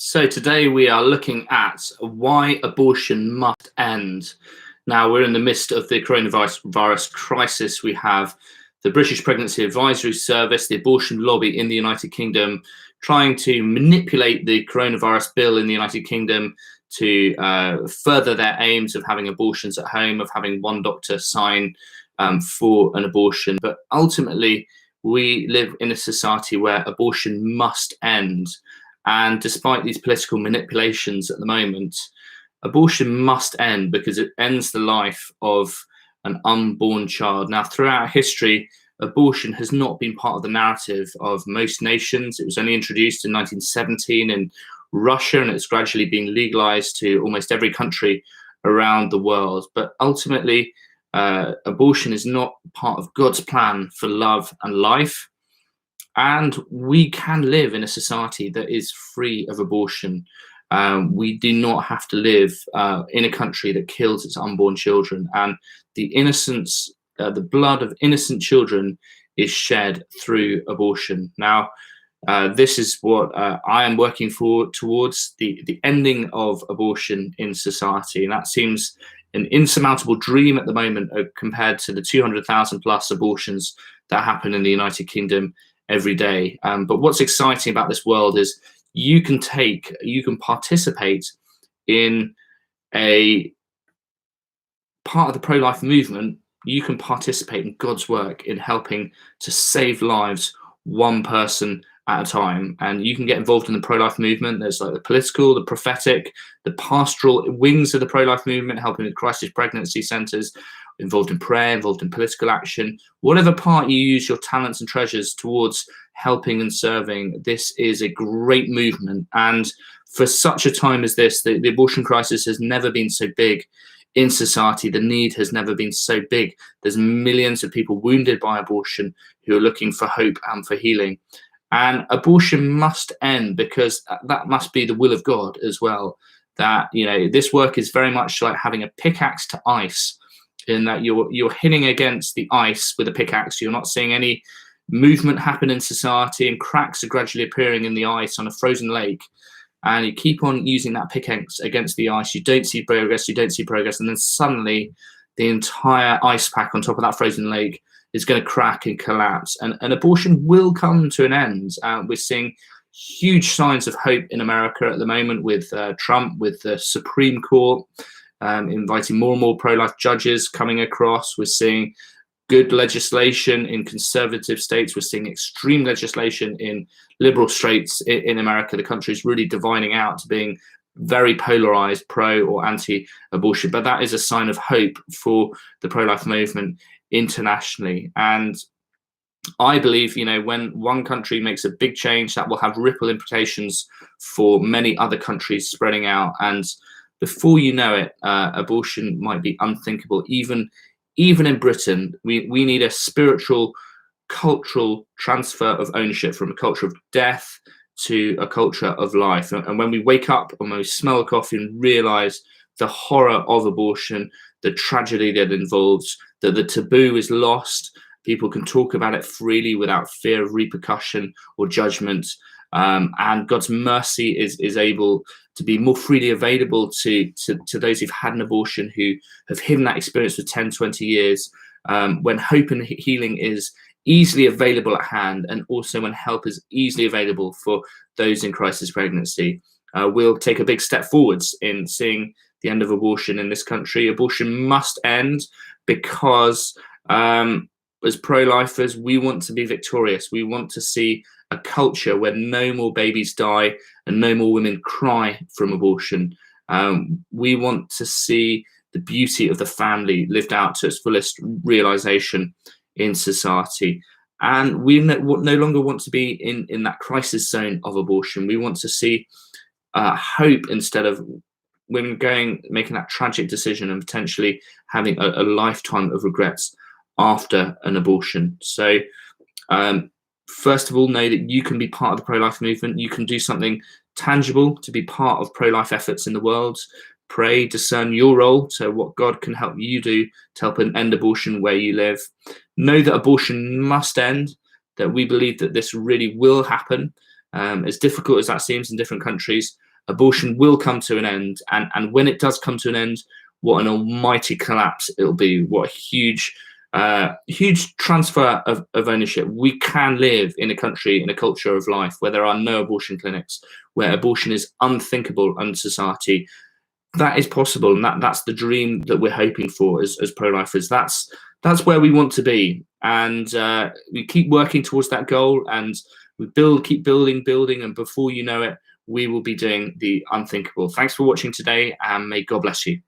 So today we are looking at why abortion must end. Now we're in the midst of the coronavirus crisis. We have the British Pregnancy Advisory Service, the abortion lobby in the United Kingdom, trying to manipulate the coronavirus bill in the United Kingdom to further their aims of having abortions at home, of having one doctor sign for an abortion. But ultimately, we live in a society where abortion must end. And despite these political manipulations at the moment, abortion must end because it ends the life of an unborn child. Now, throughout history, abortion has not been part of the narrative of most nations. It was only introduced in 1917 in Russia, and it's gradually been legalized to almost every country around the world. But ultimately, abortion is not part of God's plan for love and life. And we can live in a society that is free of abortion. We do not have to live in a country that kills its unborn children. And the innocence, the blood of innocent children is shed through abortion. Now, this is what I am working for towards the ending of abortion in society. And that seems an insurmountable dream at the moment compared to the 200,000 plus abortions that happen in the United Kingdom every day. But what's exciting about this world is you can participate in a part of the pro-life movement. You can participate in God's work in helping to save lives one person at a time. And you can get involved in the pro-life movement. There's like the political, the prophetic, the pastoral wings of the pro-life movement, helping with crisis pregnancy centres, involved in prayer, involved in political action. Whatever part you use your talents and treasures towards helping and serving, this is a great movement. And for such a time as this, the abortion crisis has never been so big in society. The need has never been so big. There's millions of people wounded by abortion who are looking for hope and for healing. And abortion must end because that must be the will of God as well. That, you know, this work is very much like having a pickaxe to ice, in that you're hitting against the ice with a pickaxe. You're not seeing any movement happen in society, and cracks are gradually appearing in the ice on a frozen lake. And you keep on using that pickaxe against the ice. You don't see progress, and then suddenly the entire ice pack on top of that frozen lake is going to crack and collapse. And abortion will come to an end. We're seeing huge signs of hope in America at the moment with Trump, with the Supreme Court, inviting more and more pro-life judges coming across. We're seeing good legislation in conservative states. We're seeing extreme legislation in liberal states in America. The country is really dividing out to being very polarized, pro or anti-abortion. But that is a sign of hope for the pro-life movement internationally. And I believe, you know, when one country makes a big change, that will have ripple implications for many other countries spreading out. And before you know it, abortion might be unthinkable. Even in Britain, we need a spiritual, cultural transfer of ownership from a culture of death to a culture of life. And when we wake up and we smell a coffee and realize the horror of abortion, the tragedy that involves, that the taboo is lost, people can talk about it freely without fear of repercussion or judgment. And God's mercy is able to be more freely available to those who've had an abortion, who have hidden that experience for 10, 20 years, when hope and healing is easily available at hand, and also when help is easily available for those in crisis pregnancy. We'll take a big step forwards in seeing the end of abortion in this country. Abortion must end because as pro-lifers, we want to be victorious. We want to see a culture where no more babies die and no more women cry from abortion. We want to see the beauty of the family lived out to its fullest realization in society. And we no longer want to be in that crisis zone of abortion. We want to see hope instead of women making that tragic decision and potentially having a lifetime of regrets after an abortion. So first of all, know that you can be part of the pro-life movement. You can do something tangible to be part of pro-life efforts in the world. Pray, discern your role, so what God can help you do to help end abortion where you live. Know that abortion must end, that we believe that this really will happen. As difficult as that seems in different countries, abortion will come to an end. And when it does come to an end, what an almighty collapse it'll be. What a huge transfer of ownership. We can live in a country, in a culture of life where there are no abortion clinics, where abortion is unthinkable in society. That is possible, and that's the dream that we're hoping for as pro-lifers. That's where we want to be, and we keep working towards that goal, and we keep building, and before you know it, we will be doing the unthinkable. Thanks for watching today, and may God bless you.